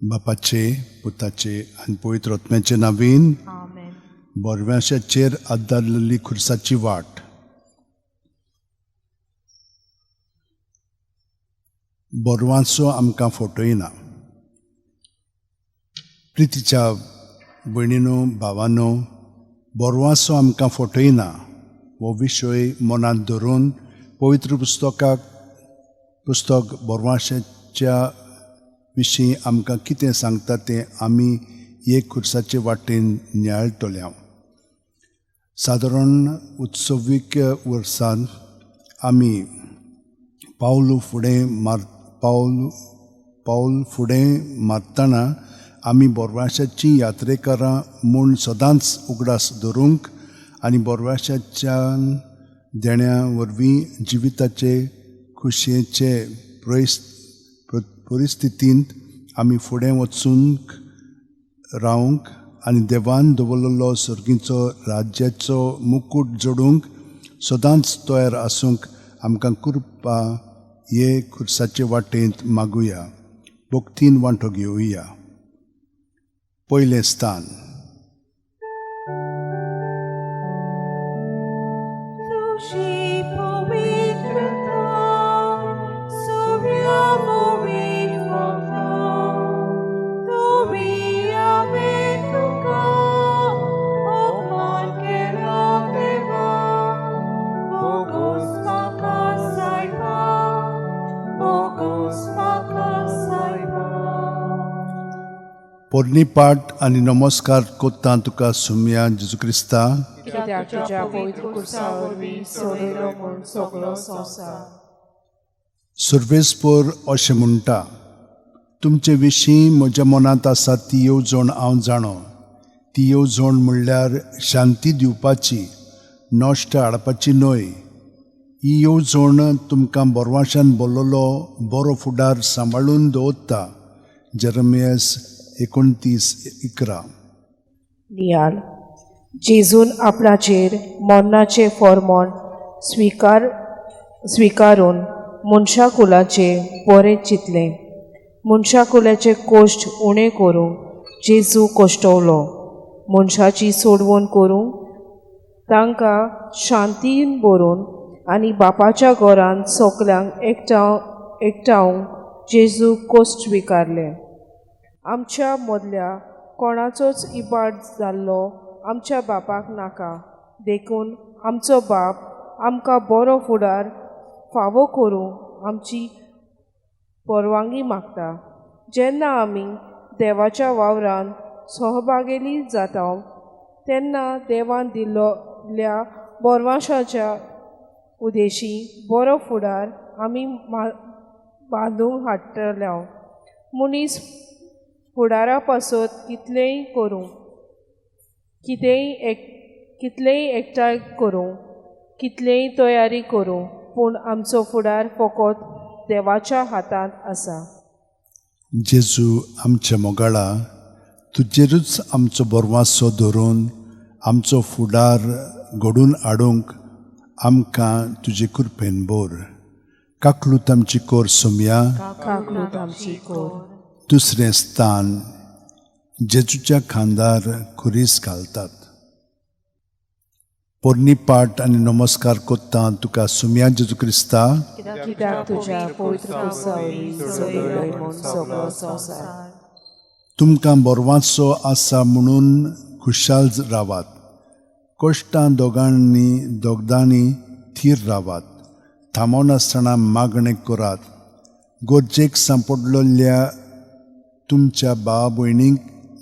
बापाचे पुताचे आनी पवित्र आत्म्याचे नांवान Amen. बोरव्याशाचेर आदारलेली खुर्साची वाट. बोरवांचो आमकां फटयना. प्रितीच्या भयणीनो भावानो, बोरवांचो आमकां फटयना हो विशय मनांत धरून पवित्र पुस्तक बोरवांशाच्या विशीं आमकां कितें सांगता तें आमी हे खुर्साचे वाटेन नियाळटल्या. सादारण उत्सवीक वर्सान आमी पावल फुडें मारतना आमी बोरवांशाची यात्रेकारां म्हूण सदांच उगडास धरूंक आनी बोरवांशाच्या देण्या वरवीं जिविताचे खुशयेचे परिस्थितींत आमी फुडें वचूंक रावंक आनी देवान दवरलेलो सर्गीचो राज्याचो मुकूट जोडूंक सदांच तयार आसूंक आमकां कृपा हे खुर्साचे वाटेंत मागुया. भक्तीन वांटो घेवया. पयलें स्थान. तुझी पवित्रता सगळ्या मोवीक वता. तुम्ही हांवें तुका अपमान केलो देवा. बोगोस म्हाका सायबा, बोगोस म्हाका सायबा. पोरणी पाट आनी नमस्कार कोत्ता तुका सुम्या जेजू क्रिस्ता. कित्याक तुज्या पवित्र कुर्सा वरवीं सोडयलो म्हूण सगळो संवसार. सर्वेस्पर अशें म्हणटा, तुमचे विशीं म्हज्या मनांत आसा ती येवजण हांव जाणो. ती येवजण म्हणल्यार शांती दिवपाची, नश्ट हाडपाची न्हय. ही येवजण तुमकां बोरवांशान बोल्लोलो बरो फुडार सांबाळून दवरता. जेरेमियास 29:11. नियाळ. जेजून आपणाचेर मरणाचें फर्मोण स्विकारून मनशा कुलाचे बरें चिंतलें. मनशा कुलाचे कोश्ट उणें करूंक जेजू कश्टवलो. मनशाची सोडवण करूंक, तांकां शांतीन भरून आनी बापाच्या घरांत सगल्यांक एकठांवंक जेजू कोश्ट स्विकारले. आमच्या मदल्या कोणाचोच इबाड जाल्लो आमच्या बापाक नाका. देखून आमचो बाप आमकां बरो फुडार फावो करूंक आमची परवानगी मागता. जेन्ना आमी देवाच्या वावरांत सहभागी जाता तेन्ना देवान दिल्ल्या बोरवांशाच्या उद्देशी बरो फुडार आमी बांदूंक हाडटल्या. मनीस फुडारा पासत कितलेंय करूं, कितलेंय एकठांय करूं, कितलेंय तयारी करूं, पूण आमचो फुडार फकत देवाच्या हातांत आसा. जेजू आमच्या मोगाळा, तुजेरूच आमचो बोरवांसो धरून आमचो फुडार घडून हाडूंक आमकां तुजे कृपेन बोर. काकलूत आमची कोर सोम्या. काकलूत आमची कोर. दुसरें स्थान. जेजूच्या खांदार खुरीस घालतात. पोरणी पाट आनी नमस्कार कोत्ता तुका सुम्या जेजू क्रिस्ता. कित्याक तुज्या पवित्र कुर्सा वरवीं सोडयलो म्हूण सगळो संवसार. तुमकां बोरवांचो आसा म्हणून खुशाल रावात. कश्टां दोगदांनी थीर रावात. थांबनासतना मागणें करात. गरजेक सांपडलेल्या तुमच्या भावा भयणींक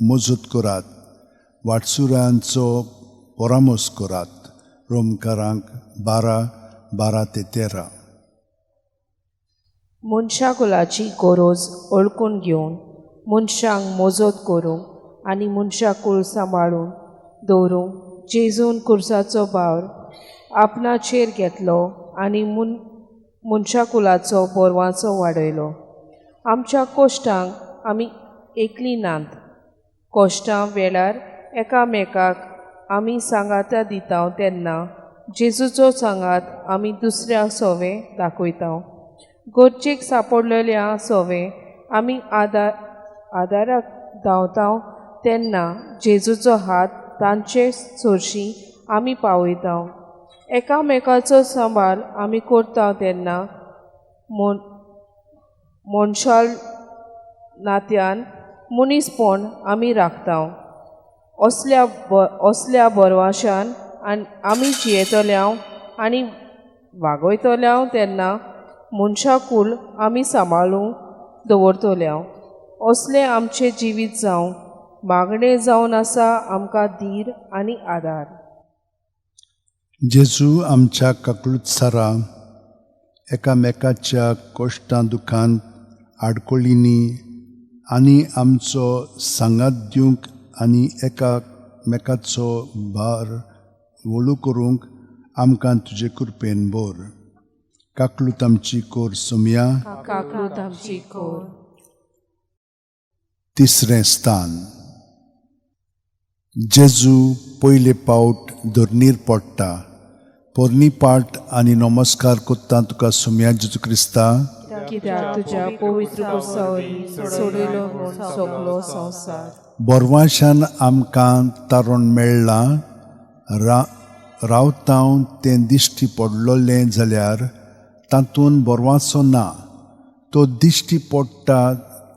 मजत करात. वाटसुऱ्यांचो परामोस करात. रोमकारांक 12:12-13. मनशा कुलाची गरज ओळखून घेवन मनशांक मजत करूंक आनी मनशा कुल सांबाळून दवरूंक जेजून कुर्साचो भार आपणाचेर घेतलो आनी मनशा कुलाचो बोरवांचो वाडयलो. आमच्या कोश्टांक आमी एकली नात. कोश्टां वेळार एकामेकाक आमी सांगाता दिता तेन्ना जेजूचो सांगात आमी दुसऱ्या सोवे दाखयता. गरजेक सांपडलेल्या सोवे आमी आदाराक धांवता तेन्ना जेजूचो हात तांचे चोरशी आमी पावयता. एकामेकाचो सांबाळ आमी करता तेन्ना मनशाल नात्यान मनीसपण आमी राखता. असल्या बरवाशान आमी जियेतल्या आनी वागयतल्या तेन्ना मनशाकूल आमी सांबाळून दवरतल्या. असले आमचे जिवीत जावं मागणें जावन आसा आमकां धीर आनी आदार. जेजू आमच्या काकूळसारा एकामेकाच्या कोश्टां दुखांत आडकोळींनी आनी आमचो सांगात दिवंक आनी एकामेकाचो भार वळू करूंक आमकां तुजे कृपेन बोर. काकलूत आमची कोर सुमया. काकूत आमची कोर. तिसरें स्थान. जेजू पयले पावट धरणीर पडटा. पोरणी पाट आनी नमस्कार कोत्ता तुका सुमया जेजू क्रिस्ता. कित्याक तुज्या पवित्र कुर्सावरी सोडिलो म्हूण सगलो संवसार. बोरवाशान आमकां तारण मेळ्ळां. रावतां तें दिश्टी पडलोलें जाल्यार तातूंत बोरवासो ना. तो दिश्टी पडटा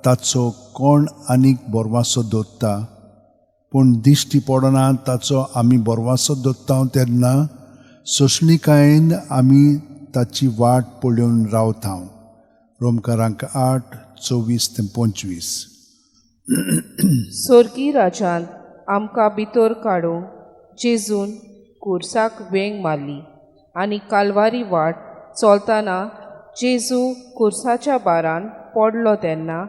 ताचो कोण आनीक बोरवासो दवरता. पूण दिश्टी पडना ताचो आमी बोरवासो दवरता तेन्ना सोंसणीकायेन आमी ताची वाट पळोवन रावता. रोमकारांक 8:24-25. सोर्गी राजान आमकां भितर काडून जेजून कुर्साक वेंग मारली आनी कालवारी वाट चलतना जेजू कुर्साच्या बारान पडलो तेन्ना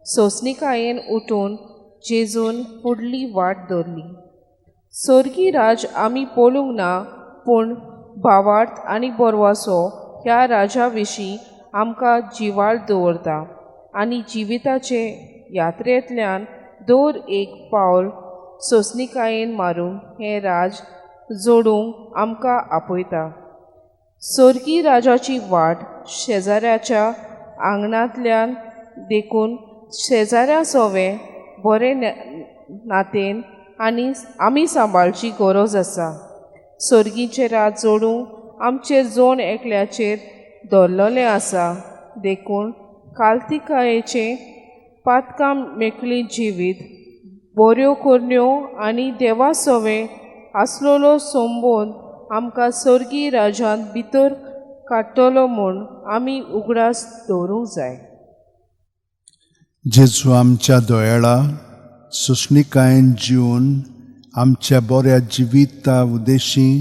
सोंसणीकायेन उठून जेजून फुडली वाट धरली. सोर्गी राज आमी पळोवंक ना पूण भावार्थ आनी बोरवासो ह्या राजा विशीं आमकां जिवाळ दवरता आनी जिविताचे यात्रेंतल्यान दर एक पावल सोंसणीकायेन मारून हें राज जोडूंक आमकां आपयता. सोर्गी राजाची वाट शेजाऱ्याच्या आंगणांतल्यान देखून शेजाऱ्या सोवे बरे नातेन आनी आमी सांबाळची गरज आसा. सोर्गीचें राज जोडूंक आमचेर जोड एकल्याचेर धरलेलें आसा. देखून काल्तिकायेचें पातकां मेकळी जिवीत बऱ्यो करण्यो आनी देवा सोवे आसलोलो संबोध आमकां सोर्गी राजांत भितर काडटलो म्हूण आमी उगडास दवरूंक जाय. जेजू आमच्या दोळ्याला सोंसणीकायेन जिवन आमच्या बऱ्या जिविता उद्देशीं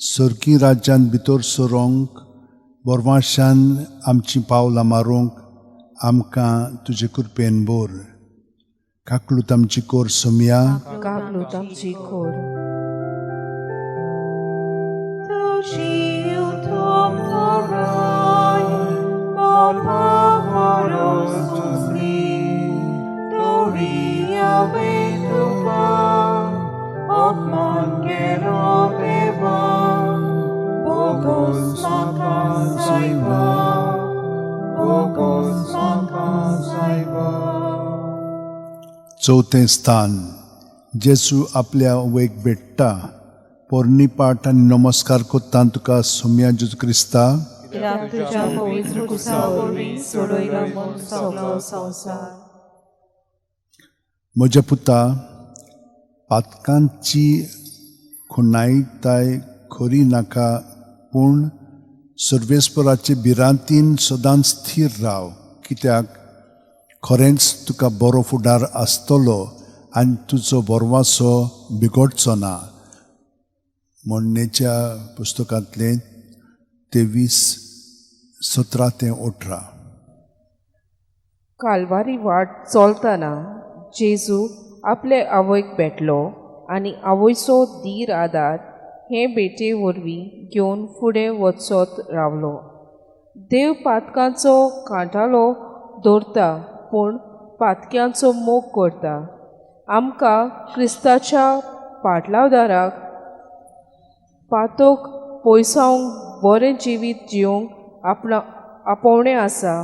सोर्गी राज्यांत भितर सरोंक बोरवाशान आमची पावलां मारूंक आमकां तुजे कृपेन बोर. काकलूत आमची कोर सुमया. काकलूत आमची कोर. चौथें स्थान. जेजू आपल्या वैक भेटता. पोरणी पाट आनी नमस्कार कोत्ता तुका सुमया जेजू क्रिस्ता. कित्याक तुज्या पवित्र कुर्सावरी सोडयलो म्हूण सगलो संवसार. म्हज्या पुता, पातकांची खुणायताय खरी नाका पूण सर्वेस्पराचे भिरांतीन सदांच स्थिर राव. कित्याक खरेंच तुका बरो फुडार आसतलो आनी तुजो बोरवासो बिगडचो ना. म्हणणेच्या पुस्तकांतलें 23:17-18. कालवारी वाट चलतना जेजू आपले आवयक भेटलो आनी आवयचो धीर आदार हे भेटे वरवीं घेवन फुडें वचत रावलो. देव पातकांचो कांठालो दवरता पूण पातक्यांचो मोग करता. आमकां क्रिस्ताच्या पाटलावदाराक पातोक पयसावंक बरें जिवीत जिवंक आपोवणें आसा.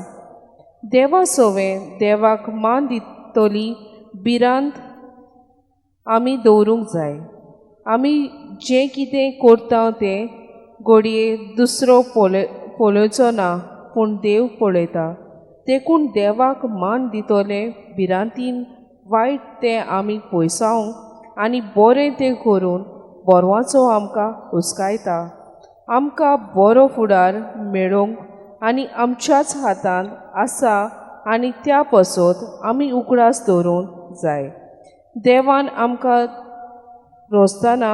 देवा सोवे देवाक मान तोली भिरांत आमी दवरूंक जाय. आमी जें कितें करता तें घडये दुसरो पळोवचो ना, पूण देव पळयता. देखून देवाक मान दितले भिरांतीन वायट तें आमी पयसावंक आनी बरें तें करून बोरवाचो आमकां हुस्कायता. आमकां बरो फुडार मेळोवंक आनी आमच्याच हातांत आसा आनी त्या पासत आमी उगडास दवरूंक जाय. देवान आमकां रोसतना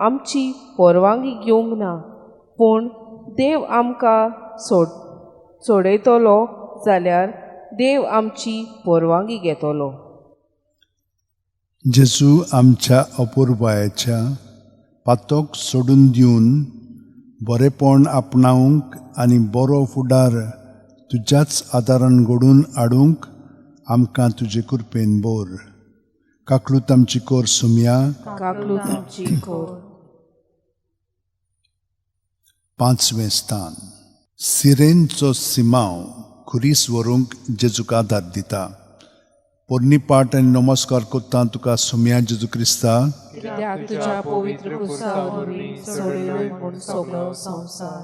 आमची परवानगी घेवंक ना, पूण देव आमकां सोडयतलो जाल्यार देव आमची परवानगी घेतलो. जेजू आमच्या अपुरबायेच्या पातोक सोडून दिवन बरेपण आपणावंक आनी बरो फुडार तुज्याच आदारान घडून हाडूंक आमकां तुजे कृपेन बोर. काकलूत आमची कोर सुम्या. काकलूत आमची कोर. 5वें स्थान. सिरेनचो सिमाव खुरीस व्हरूंक जेजूक आदार दिता. पोरणी पाट आनी नमस्कार कोत्ता तुका सुम्या जेजू क्रिस्ता. कित्याक तुज्या पवित्र क्रुसा वरवीं सोडयलोय म्हूण सगळो संवसार.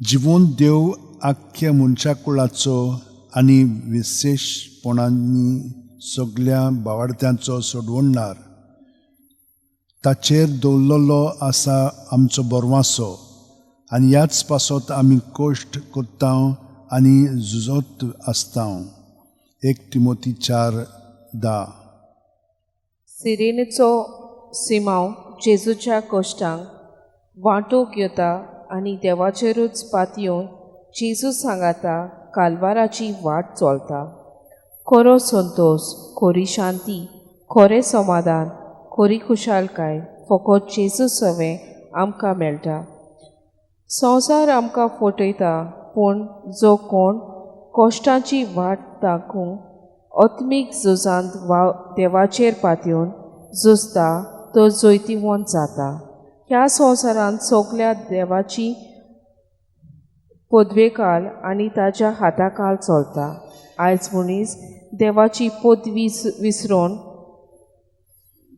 जिवून देव आख्ख्या मनशाकुळाचो आनी विशेशपणांनी सगळ्या भावार्थ्यांचो सोडवणणार ताचेर दवरलेलो आसा आमचो बोरवासो. आनी ह्याच पासत आमी कश्ट कोत्ता आनी झुजत आसता. 1 तिमोथी 4:10. सिरेनेचो सिमाव जेजूच्या कश्टांक वांटूंक येता आनी देवाचेरूच पातयेवन जेजू सांगाता कालवाराची वाट चलता. खरो संतोश, खरी शांती, खरें समाधान, खरी खुशालकाय फकत जेजू सवें आमकां मेळटा. संवसार आमकां फटयता, पूण जो कोण कश्टांची वाट दाखूंक आत्मीक झुजांत देवाचेर पातयेवन झुजता तो जैतिवंत जाता. ह्या संवसारांत सगळ्या देवाची पदवेकाल आनी ताच्या हाताकाल चलता. आयज मनीस देवाची पदवी विसरून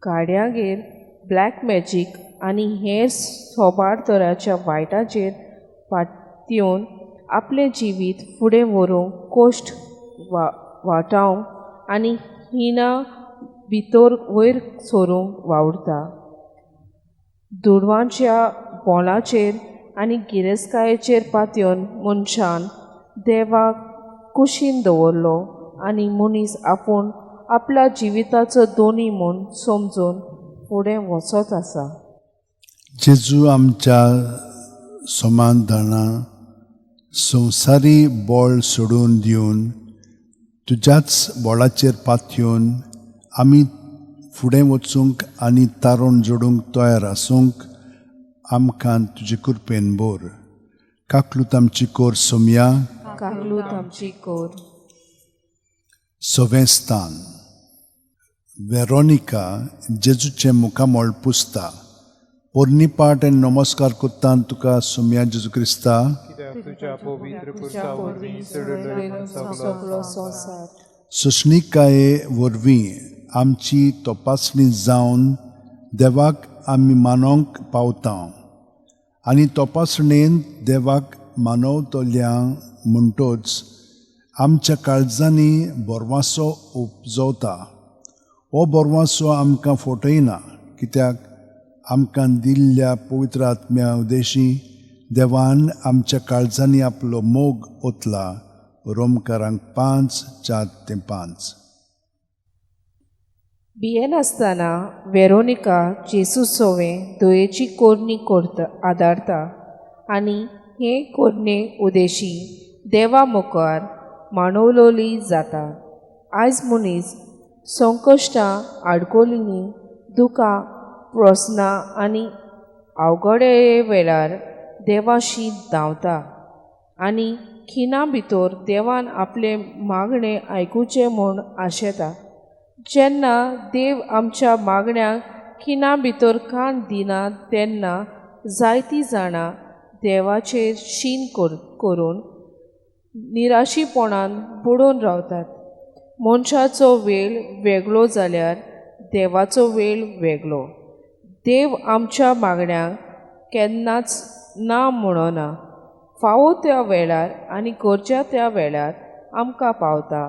गाड्यांगेर ब्लॅक मॅजीक आनी हेर सोबार तराच्या वायटाचेर पातयेवन आपलें जिवीत फुडें व्हरूंक कश्ट वाटावंक आनी हिना भितर वयर सरूंक वावुरता. दुडवांच्या बोलाचेर आनी गिरेस्तकायेचेर पातयेवन मनशान देवाक कुशीन दवरलो आनी मनीस आपूण आपल्या जिविताचो दोनी म्हूण समजून फुडें वचत आसा. जेजू आमच्या समाधाना संवसारी बोळ सोडून दिवन तुज्याच बोळाचेर पातयेवन आमी फुडें वचूंक आनी तारण जोडूंक तयार आसूंक आमकां तुजे कृपेन बोर. काकलूत आमची कोर सोम्या. काकलूत आमची कोर. 6वें स्थान. वेरोनिका जेजूचे मुखामोळ पुसता. पोरणी पाट आनी नमस्कार कोत्ता तुका सोम्या जेजू क्रिस्ता. तुज्या पवित्र क्रुसा वरवीं सोडयलोय सगळो संवसार. सोंसणिकाये वरवीं आमची तपासणी जावन देवाक आमी मानोवंक पावता आनी तपासणेन देवाक मानवतल्या म्हणटोच आमच्या काळजांनी बोरवासो उपजवता. हो बोरवासो आमकां फटयना, कित्याक आमकां दिल्ल्या पवित्र आत्म्या उदेशी देवान आमच्या काळजांनी आपलो मोग ओतला. रोमकारांक 5:4-5. बियेन आसतना वेरोनिका जेजू सवें दोयेची कोरणी आदारता आनी हे कोरणे उदेशी देवा मुखार मांडवलोली जाता. आयज मनीस संकश्टां आडकोलींनी दुखां प्रस्नां आनी अवघडे वेळार देवाशी धांवता आनी खिणा भितर देवान आपले मागणे आयकुचे म्हूण आशेता. जेन्ना देव आमच्या मागण्यांक खिणा भितर कान दिना तेन्ना जायतीं जाणां देवाचेर शीन करून निराशीपणान बुडून रावतात. मनशाचो वेळ वेगळो जाल्यार देवाचो वेळ वेगळो. देव आमच्या मागण्यांक केन्नाच ना म्हणना. फावो त्या वेळार आनी गरजा त्या वेळार आमकां पावता.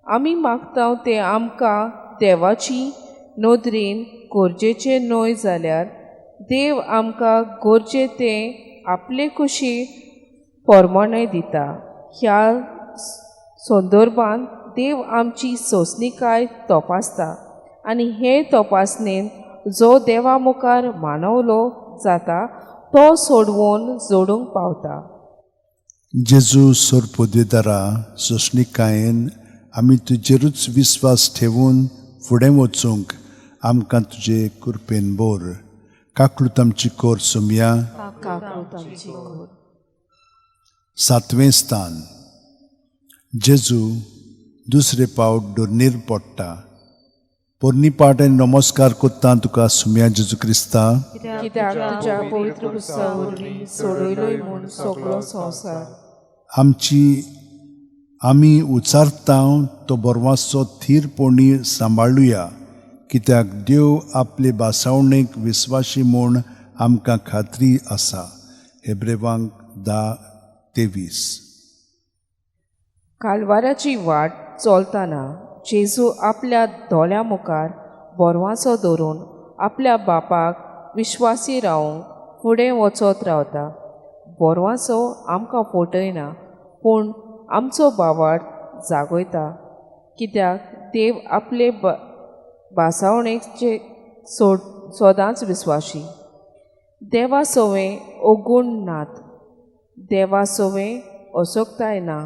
आमी मागता तें आमकां देवाची नदरेन गरजेचें न्हय जाल्यार देव आमकां गरजे तें आपले कुशी पोरमोणे दिता. ह्या संदर्भांत देव आमची सोंसणीकाय तपासता आनी हे तपासणेन जो देवा मुखार मानवलो जाता तो सोडवून जोडूंक पावता. जेजू सोरपोदेदारा सोंसणीकायेन आमी तुजेरूच विस्वास ठेवून फुडें वचूंक आमकां तुजे कृपेन बोर. काकूळत आमची कोर सोमया. सातवें स्थान. जेजू दुसरे फावट दोरनीर पडटा. पोरनी पाट आनी नमस्कार कोत्ता तुका सुम्या जेजू क्रिस्ता. कित्याक तुज्या पवित्र पुस्ता वरवीं सोडयलोय म्हूण सगळो संवसार. आमी उचारता तो बोरवांचो थीरपणी सांबाळुया, कित्याक देव आपले बासावणेक विस्वाशी म्हूण आमकां खात्री आसा. हेब्रेवांक 10:23. कालवाराची वाट चलतना जेजू आपल्या दोळ्या मुखार बोरवांचो दवरून आपल्या बापाक विश्वासी रावंक फुडें वचत रावता. बोरवांचो आमकां फटयना पूण आमचो बावार्थ जागयता, कित्याक देव आपले बासावणेचे सदांच विस्वाशी. देवा सोवें ओगूण नात, देवा सोवें अशोकताय ना.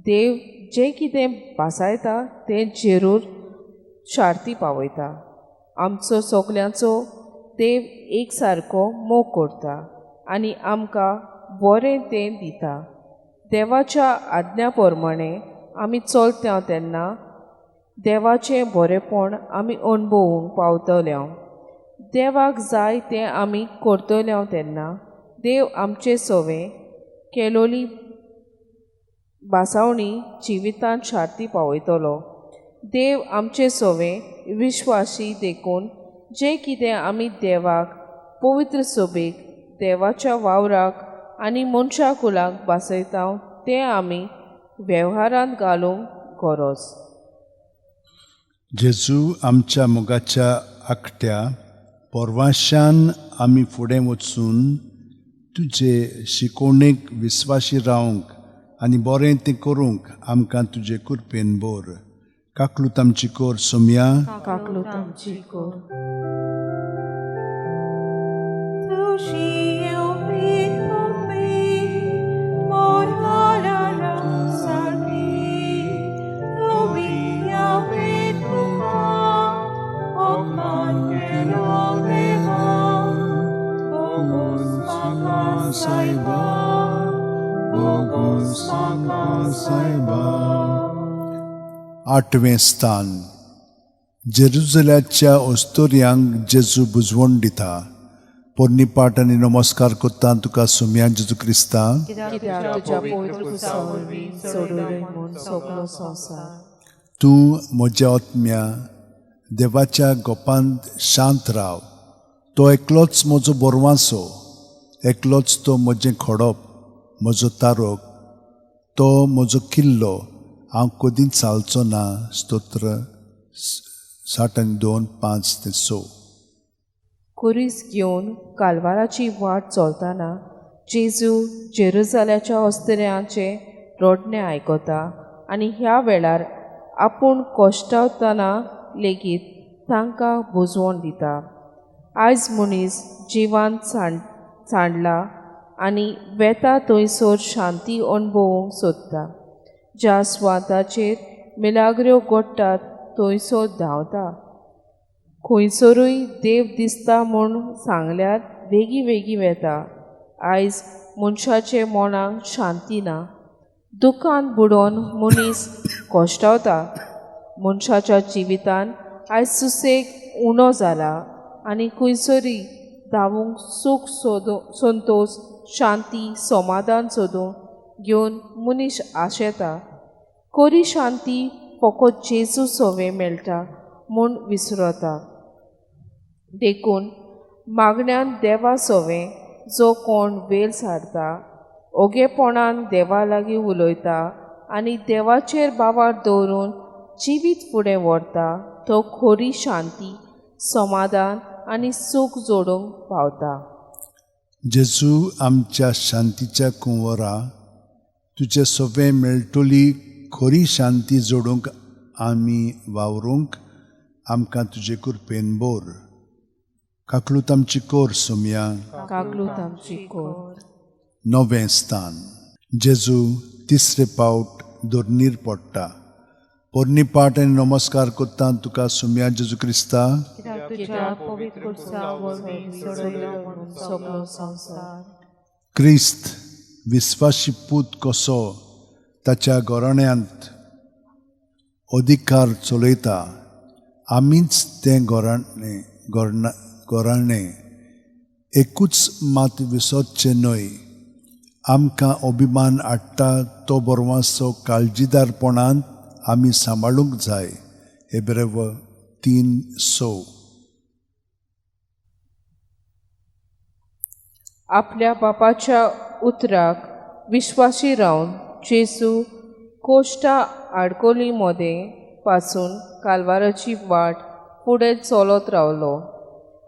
देव जें कितें बासायता तें जरूर शार्ती पावयता. आमचो सगल्यांचो देव एक सारको मोग करता आनी आमकां बरें तें दिता. देवाच्या आज्ञा प्रमाणे आमी चलता तेन्ना देवाचें बरेंपण आमी अणभवूंक पावतल्या. देवाक जाय तें आमी करतल्या तेन्ना देव आमचे सोवें केलोली बासावणी जिवितांत शार्ती पावयतलो. देव आमचे सोवें विश्वासी देखून जें कितें आमी देवाक, पवित्र सभेक, देवाच्या वावराक आनी मनशा कुलाक बासयता तें आमी वेव्हारांत घालूंक गरज. जेजू आमच्या मोगाच्या आखट्या पोरवाशान आमी फुडें वचून तुजे शिकोवणेक विस्वाशी रावंक आनी बरें तें करूंक आमकां तुजे कृपेन बोर. काकूळत आमची कोर सोमया. काकूळत आमची कोर. आठवें स्थान. जेरुजल्याच्या ओस्तोऱ्यांक जेजू बुजवण दिता. पोरनी पाट आनी नमस्कार कोत्ता तुका सोम्या जेजू क्रिस्ता. कित्याक तुज्या पवित्र पुस्ता वरवीं सोडयलोय म्हूण सगळो संवसार. तूं म्हज्या आत्म्या देवाच्या गोपांत शांत राव. तो एकलोच म्हजो बोरवांचो, एकलोच तो म्हजें खोडप, म्हजो तारोक, तो म्हजो किल्लो. हांव कदींच चालचो ना. स्तोत्र 62:5-6. कुरीस घेवन कालवाराची वाट चलतना जेजू जेरुजाल्याच्या ओस्तऱ्यांचे रोडणे आयकता आनी ह्या वेळार आपूण कश्टावतना लेगीत तांकां बुजवण दिता. आयज मनीस जिवान सांडला आनी वेता थंयसर शांती अणभवूंक सोदता. ज्या स्वाताचेर मिलाग्र्यो घडटात थंयसर धांवता. खंयसरूय देव दिसता म्हूण सांगल्यार वेगी वेता. आयज मनशाचे मनाक शांती ना. दुखान बुडोवन मनीस कश्टावता. मनशाच्या जिवितांत आयज सुसेग उणो जाला आनी खंयसरी धांवूंक सूख संतोश, शांती, समाधान सोदून घेवन मनीस आशेता. खरी शांती फकत जेजू सोवे मेळटा म्हूण विसरता. देखून मागण्यांत देवा सोवे जो कोण वेल सारता, ओगेपणान देवा लागीं उलयता आनी देवाचेर बाबार दवरून जिवीत फुडें व्हरता, तो खरी शांती, समाधान आनी सूख जोडूंक पावता. जेजू आमच्या शांतीच्या कुंवरा, तुजे सोवे मेळटली खरी शांती जोडूंक आमी वावरूंक आमकां तुजे कृपेन बोर. काकलूत आमची कोर सोम्या. कागलूत आमची कोर. 9वें स्थान. जेजू तिसरे पावट दोरनीर पडटा. पोरणी पाट आनी नमस्कार कोत्ता तुका सोम्या जेजू क्रिस्ता. पवित्र सगळो संसार. क्रिस्त विस्वासी पूत कसो ताच्या घराण्यांत अधिकार चलयता, आमीच तें घराणें एकूच मात विसरचें न्हय. आमकां अभिमान हाडटा तो बरवासो काळजीदारपणान आमी सांबाळूंक जाय. हेब्रेव 3:6. आपल्या बापाच्या उतराक विश्वासी रावन जेजू कोश्टा आडकोली मोदें पासून कालवाराची वाट फुडें चलत रावलो.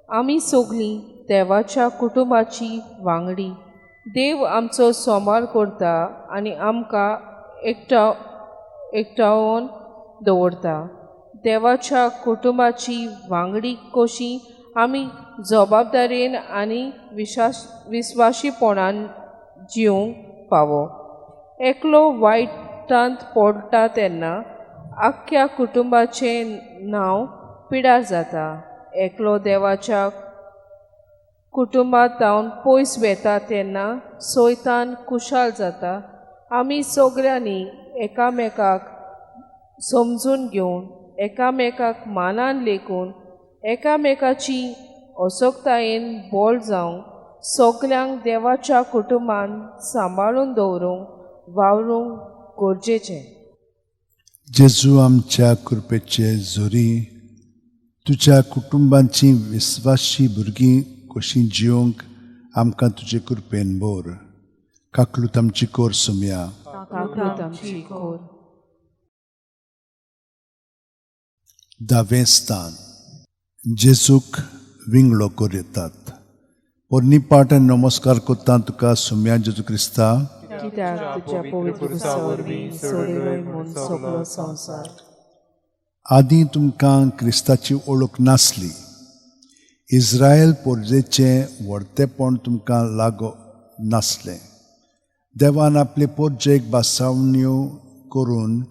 आमी सगळीं देवाच्या कुटुंबाची वांगडी. देव आमचो सांबाळ करता आनी आमकां एकठांवन दवरता. देवाच्या कुटुंबाची वांगडी कशी आमी जबाबदारेन आनी विस्वासीपणान जिवंक फावो. एकलो वायटांत पडटा तेन्ना आख्ख्या कुटुंबाचें नांव पिड्यार जाता. एकलो देवाच्या कुटुंबांतावन पयस वेता तेन्ना सोयतान कुशाल जाता. आमी सगळ्यांनी एकामेकाक समजून घेवन, एकामेकाक मानान लेखून, एकामेकाची अशोकतायेन बोल जावंक, सगल्यांक देवाच्या कुटुंबान सांबाळून दवरूंक वावरूंक गरजेचें. जेजू आमच्या कृपेचे जोरी, तुज्या कुटुंबाची विस्वासी भुरगीं कशीं जिवंक आमकां तुजे कृपेन बोर. काकलूत आमची कोर सोम्या. काकलूत आमची कोर. 10वें स्थान. जेजूक विंगडो कोरतात. पोरणी पाट आनी नमस्कार कोत्ता तुका सोम्या जेजू क्रिस्ता. कित्याक तुज्या पवित्र वरवीं सोडिलोय म्हूण सगळो संवसार. आदीं तुमकां क्रिस्ताची ओळख नासली. इस्रायल पोरजेचें व्हडतेपण तुमकां लागो नासलें. देवान आपले पोरजेक बासावण्यो करून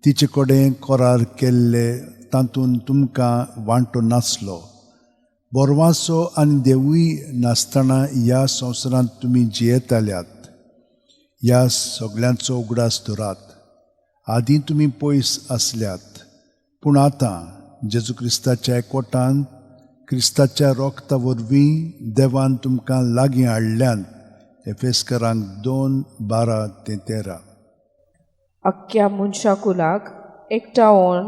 तिचे कडेन करार केल्ले तातूंत तुमकां वांटो नासलो. बोरवासो आनी देवूय नासतना ह्या संवसारांत तुमी जियेताल्यात. ह्या सगळ्यांचो उगडास धरात. आदीं तुमी पयस आसल्यात, पूण आतां जेजू क्रिस्ताच्या एकवटान क्रिस्ताच्या रोगता वरवीं देवान तुमकां लागीं हाडल्यान. एफेसकारांक 2:12-13. अख्ख्या मनशाकुलाक एकठांवन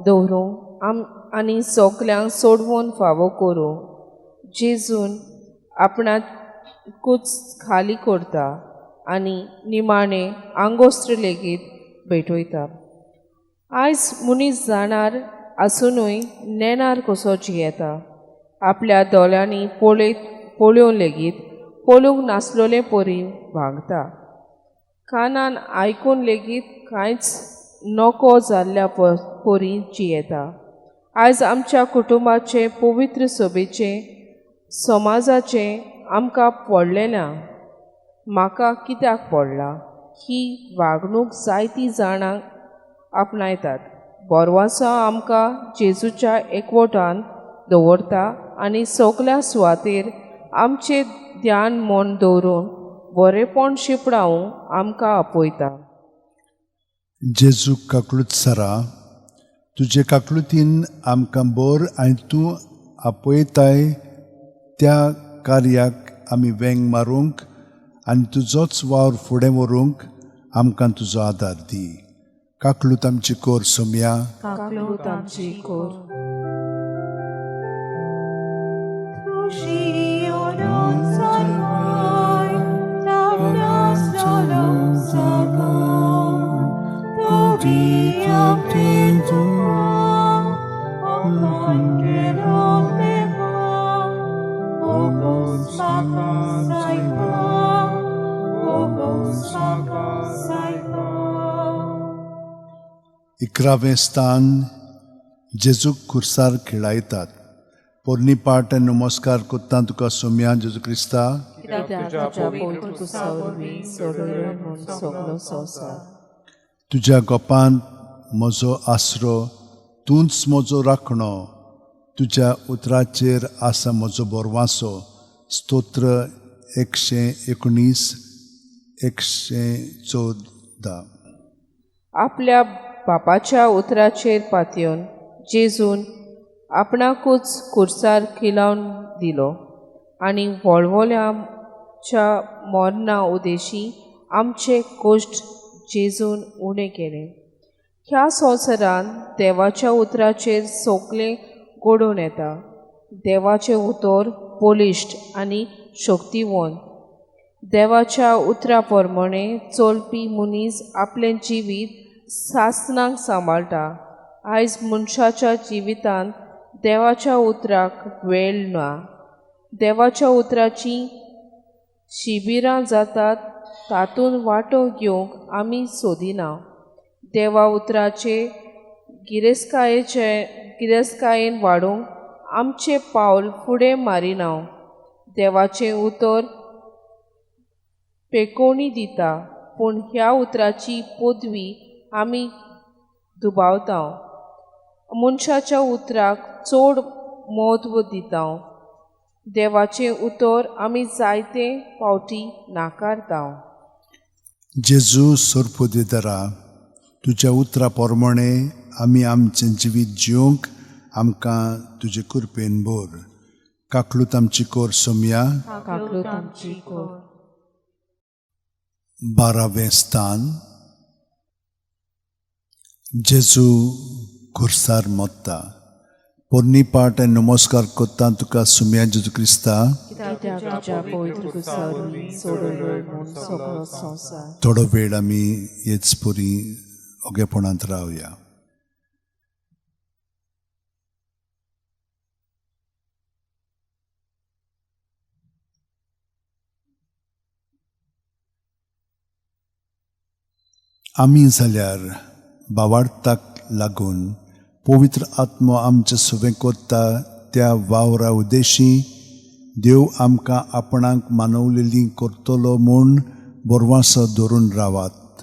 दवरूंक आनी सगल्यांक सोडवून फावो करूंक जेजून आपणाकूच खाली करता आनी निमाणें आंगोस्त्र लेगीत भेटयता. आयज मनीस जाणार आसुनूय नेणार कसो जियेता. आपल्या दोळ्यांनी पळोवन लेगीत पळोवंक नासलोले परी वागता. कानान आयकून लेगीत कांयच नको जाल्ल्या परी जियेता. आयज आमच्या कुटुंबाचे पवित्र सभेचे समाजाचे आमकां पडलें ना. म्हाका कित्याक पडला ही वागणूक जायतीं जाणांक आपणायतात. बोरवासो आमकां जेजूच्या एकवटान दवरता आनी सगल्या सुवातेर आमचें ध्यान मन दवरून बरेपण शिपडावंक आमकां आपयता. जेजू काकलूत सरा, तुजे काकलुतीन आमकां बोर आनी तूं आपयताय त्या कार्याक आमी वेंग मारूंक आनी तुजोच वावर फुडें व्हरूंक आमकां तुजो आदार दी. काकलूत आमची कोर सोम्या काकलूत आमची कोर इकरावें स्थान जेजूक खुर्सार खेळायतात. पोरणी पाट नमस्कार कोत्ता तुका सोम्या जेजू क्रिस्ता. तुझ्या पवित्र कुसावरवीं सोडून म्हूण सगळो संवसार. तुज्या गोपांत म्हजो आसरो, तूंच म्हजो राखणो. तुज्या उतराचेर आसा म्हजो बोरवासो. स्तोत्र 119 114. आपल्या बापाच्या उतराचेर पातयेवन जेजून आपणाकूच खुर्सार खिलावन दिलो आनी व्हडवोल्याच्या मोरना उदेशी आमचे कोश्ट जेजून उणें केले. ह्या संवसारांत देवाच्या उतराचेर सोगलें घडोवन येता. देवाचें उतर पोलिश्ट आनी शक्तिवंत. देवाच्या उतरा प्रमाणे चलपी मनीस आपलें जिवीत सासणांक सांबाळटा. आयज मनशाच्या जिवितांत देवाच्या उतराक वेळ ना. देवाच्या उतराची शिबिरां जातात तातूंत वांटो घेवंक आमी सोदिना. देवा उतराचे गिरेस्तकायेन वाडूंक आमचें पावल फुडें मारिना. देवाचें उतर पेकोवणी दिता पूण ह्या उतराची पदवी आमी दुबावता. मनशाच्या उतराक चड म्हत्व दिता. देवाचें उतर आमी जायते फावटी नाकारता. जेजू सोरपोदेदारा, तुज्या उतरा प्रमाणे आमी आमचें जिवीत जिवंक आमकां तुजे कृपेन बोर. काकलूत आमची कोर सोम्या. काकलूत आमची कोर. 12वें स्थान जेजू खुर्सार मोत्ता. पोरणी पाट नमस्कार कोत्ता तुका सोम्या जेजू क्रिस्ता. तुझ्या पवित्र कुसावरवीं सोडून म्हूण सगळो संवसार. थोडो वेळ आमी हेच पोरी ओगेपणांत रावया. आमी जाल्यार भावार्थाक लागून पवित्र आत्मो आमचे सवें कोत्ता त्या वावरा उदेशी देव आमकां आपणाक मानवलेली करतलो म्हूण बोरवासो धरून रावात.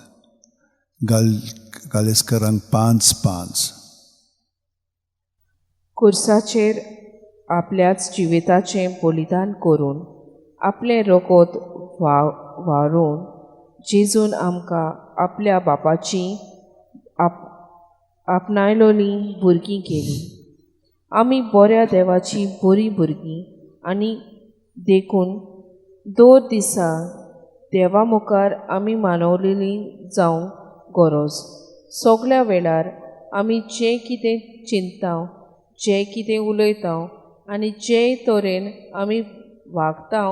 गालेस्करांक 5:5. खुर्साचेर आपल्याच जिविताचें बलिदान करून आपलें रगत व्हारून जेजून आमकां आपल्या बापाची आपणायलोली भुरगीं केली. आमी बऱ्या देवाची बरी भुरगीं आनी देखून दर दिसा देवा मुखार आमी मानवलेली जावंक गरज. सगळ्या वेळार आमी जें कितें चिंतता, जें कितें उलयता आनी जे तरेन आमी वागता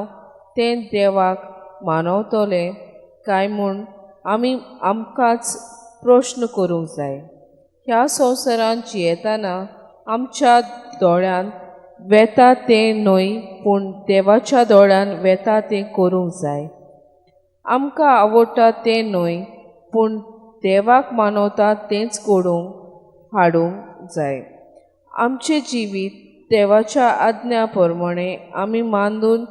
तें देवाक मानवतले काय म्हूण आमी आमकांच प्रश्न करूंक जाय. ह्या संवसारांत जियेतना आमच्या दोळ्यान वेता तें न्हय पूण देवाच्या दोळ्यान वेता तें करूंक जाय. आमकां आवडटा तें न्हय पूण देवाक मानवता तेंच घडोवंक हाडूंक जाय. आमचें जिवीत देवाच्या आज्ञा प्रमाणे आमी मांडून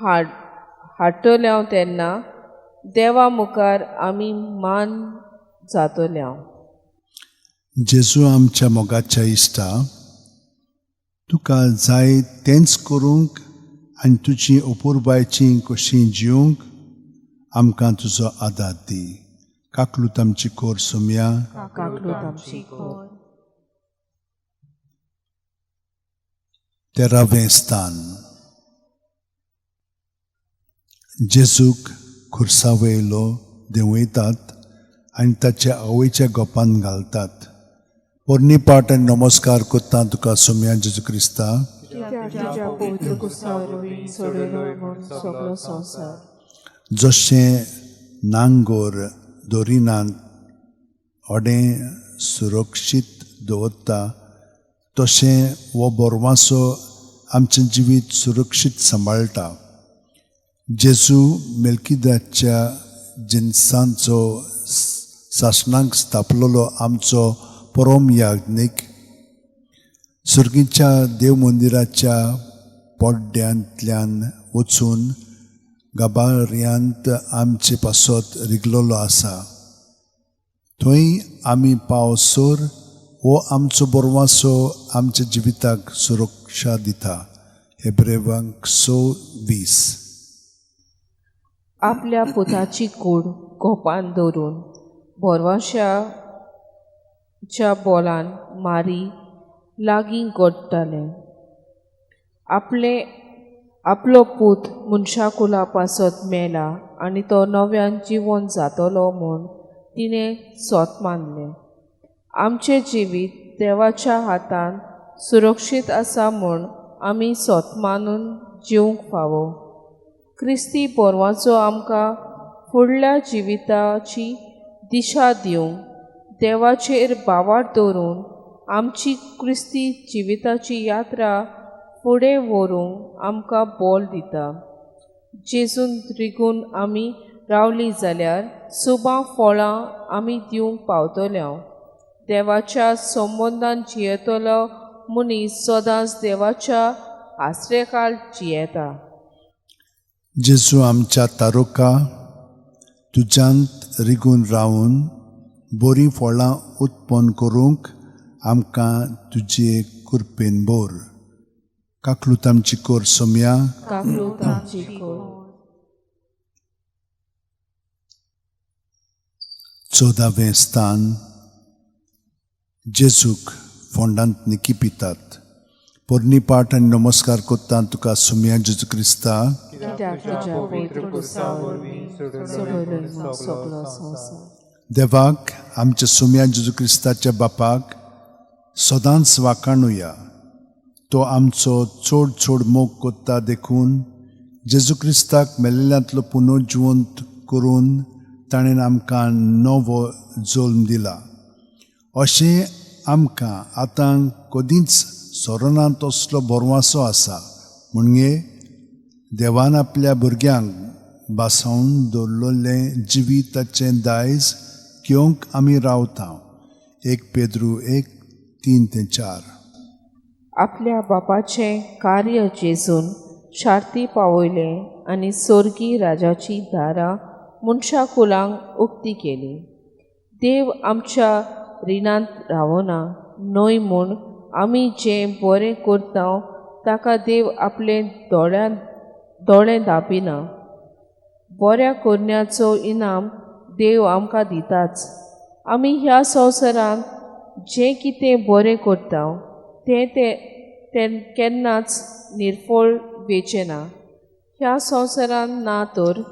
हाडटल्या तेन्ना देवा मुखार आमी मान जातल्या. जेजू आमच्या मोगाच्या इश्टा, तुका जाय तेंच करूंक आनी तुजी अपुरबायची कशी जिवंक आमकां तुजो आदार दी. काकलूत आमची कोर सोम्या. काकलूत आमची कोर. 13वें स्थान जेजूक खुर्सावयलो देंवयतात आनी ताच्या आवयच्या गोपान घालतात. पोरणी पाट आनी नमस्कार कोत्ता तुका सोम्या जेजू क्रिस्ता. तुझ्या पवित्र कुसार वयल्यान सोडलो म्हूण सगळो संवसार. जशें नांगोर दोरिनांत ओडें सुरक्षीत दवरता तशें हो बोरमासो आमचें जिवीत सुरक्षीत सांबाळटा. जेजू मेल्किदाच्या जिनसांचो सासणाक स्थापलेलो आमचो परम याज्ञीक सुर्गीच्या देव मंदिराच्या पोड्ड्यांतल्यान वचून गाभाऱ्यांत आमचे पासत रिगलोलो आसा. थंय आमी पावसोर हो आमचो बोरमासो आमच्या जिविताक सुरक्षा दिता. हेब्रेवांक 6:20. आपल्या पुताची कूड गोपान दवरून बोरवाशाच्या बोलान मारी लागीं गोडटाले. आपलो पूत मनशाकुला पासत मेला आनी तो नव्यान जिवन जातलो म्हूण तिणें सोत मानलें. आमचें जिवीत देवाच्या हातान सुरक्षीत आसा म्हूण आमी सोत मानून जिवंक फावो. क्रिस्ती बोरवाचो आमकां फुडल्या जिविताची दिशा दिवंक देवाचेर बावार दवरून आमची क्रिस्ती जिविताची यात्रा फुडें व्हरूंक आमकां बोल दिता. जेजून रिगून आमी रावलीं जाल्यार सुबां फळां आमी दिवंक पावतल्यो. देवाच्या संबंदान जियेतलो मनीस सदांच देवाच्या आश्रयकाल जियेता. जेजू आमच्या तारुका तुज्यांत रिगून रावून बरीं फळां उत्पन्न करूंक आमकां तुजे कृपेन बोर. काकलूत आमची कोर सोम्या. काकलूत आमची कोर. 14वें स्थान. जेजूक फोंडांत निकी पितात. पोरणी पाट आनी नमस्कार कोत्ता तुका सोम्या जेजू क्रिस्ता. कित्याक तुज्या पवित्र कुसार वरवीं सोडलो म्हूण सगळो संवसार. देवाक आमच्या सोम्या जेजू क्रिस्ताच्या बापाक सदांच वाखाणुया. तो आमचो चड मोग कोत्ता देखून जेजू क्रिस्ताक मेल्ल्यांतलो पुनर्जिवंत करून ताणें आमकां नवो जल्म दिला. अशें आमकां आतां कदींच सोरोना तसलो बोरवासो आसा. म्हणजे देवान आपल्या भुरग्यांक बासावन दवरलेलें जिविताचें दायज घेवंक आमी रावता. 1 पेद्रू 1:3-4. आपल्या बापाचें कार्य जेजून शार्ती पावयलें आनी सोर्गी राजाची दारां मनशा कुलांक उक्ती केली. देव आमच्या रिणांत रावना न्हय म्हूण आमी जें बरें करता ताका देव आपले दोळे दापिना. बऱ्या करण्याचो इनाम देव आमकां दिताच. आमी ह्या संवसारांत जें कितें बरें करता तें केन्नाच निर्फळ वेचेना. ह्या संवसारांत ना तर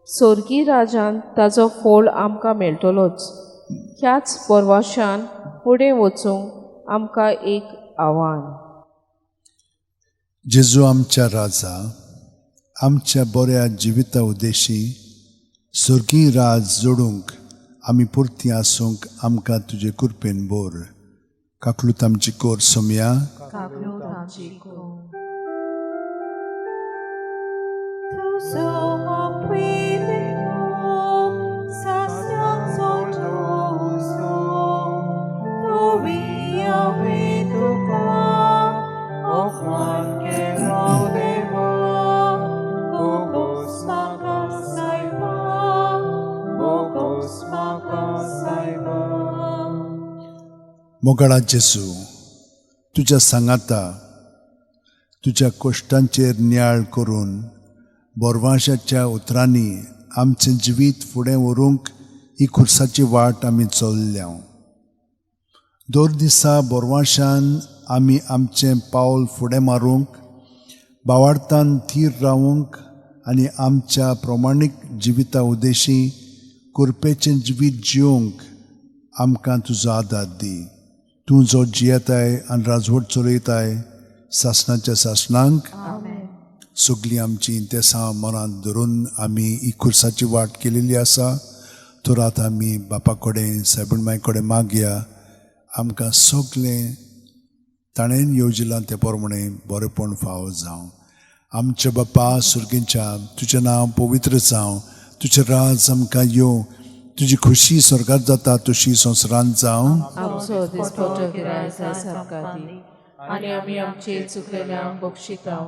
सोर्गी राजान ताचो फळ आमकां मेळटलोच. ह्याच बोरवाशान फुडें वचूंक आमकां एक आव्हान. जेजू आमच्या राजा आमच्या बऱ्या जिविता उद्देशी सुर्गी राज जोडूंक आमी पुर्ती आसूंक आमकां तुजे कृपेन बोर. काकलूत आमची कोर सोम्या. काकलूत आमची कोर. मोगाळा जेजू तुज्या सांगाता तुज्या कश्टांचेर नियाळ करून बोरवाशाच्या उतरांनी आमचें जिवीत फुडें व्हरूंक ही खुर्साची वाट आमी चल्ल्या. दर दिसा बोरवाशान आमी आमचें पावल फुडें मारूंक भावार्थान थीर रावूंक आनी आमच्या प्रमाणीक जिविता उद्देशी कुरपेचें जिवीत जिवंक आमकां तुजो आदार दी. तूं जो जियेताय आनी राजवट चलयताय सासणाच्या सासणांक सगळीं आमची इंतेसां मनांत धरून आमी ही खुर्साची वाट केलेली आसा. तर आतां आमी बापा कडेन सायबीण मांय कडेन मागया आमकां सगळें ताणें येवजिलां ते प्रमाणे बरेंपण फावो जावं. आमचे बापा सुर्गेच्या तुजें नांव पवित्र जावं. तुजें राज आमकां येवं. तुजी खुशी स्वर्गांत जाता तशी संवसारांत जावं. आमचो दिसपटो गिराय जाय सारका दी आनी आमी आमचे चुकलेल्यांक बक्षितांव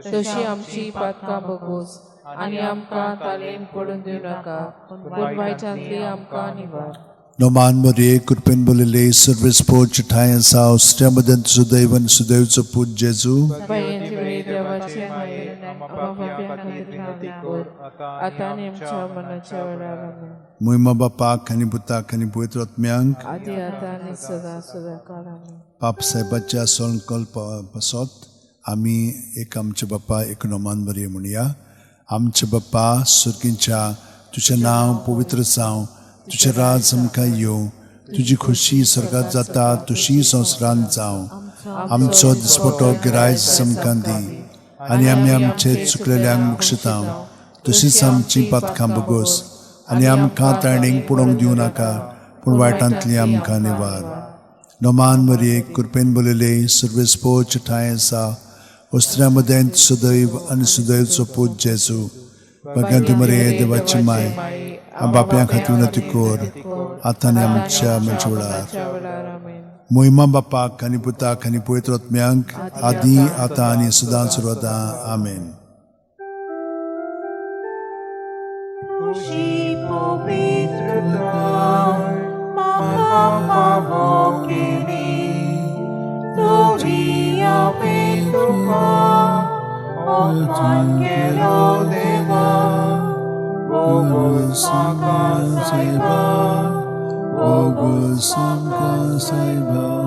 तशी आमची पातकां बगूस आनी आमकां तालेन पडून दिवं नाका पूण वायटांतली आमकां निवार. नोमान मरिये कृपेन बोलिले सर्वेस्पोच ठाय आसा अस्त्या मदन तुजो दैव आनी सुदैवचो पूत जेजू बायेंची वेळी देवाचे मायेन पाप्यां खातीर विनंती कर आतां आनी आमच्या मरणाच्या वेळार आमेन. मुयमा बापाक आनी पुताक आनी पवित्र आत्म्यांक आदी आतां आनी सदां सदांकाळ आमेन. पाप साहेबाच्या संकल्प पासत आमी एक आमचे बापा एक नोमान मरिये म्हणया. आमचे बापा सुर्गीच्या तुजें नांव पवित्र जावं. तुजें राज आमकां येवं. तुजी खुशी स्वर्गांत जाता तशी संवसारांत जावं. आमचो दिसपटो गिराय आमकां दी आनी आमी आमचे चुकलेल्यांक बक्षितांव तशीच आमची पातकां बगोस आनी आमकां ताळणेक पडोवंक दिवं नाका पूण वायटांतली आमकां निवार. नोमान मरिये कृपेन बोलिले सर्वेस्पोच ठाय आसा अस्त्र्या मदें सुदैव आनी सुदैवचो पूत जेजू भगवंती मरिये देवाची माय बापया खातीर विनंती कर आतां आनी आमच्या मरणाच्या वेळार आमेन. मोहिमा बापाक आनी पुताक आनी पवित्र आत्म्यांक आदी आतां आनी सदां सर्वदां आमेन. खुशी पवित्रता म्हाका फावो केली तोरी हांवें तुका अपमान केलो देवा. Bogus Sangha Saiba, Bogus Sangha Saiba.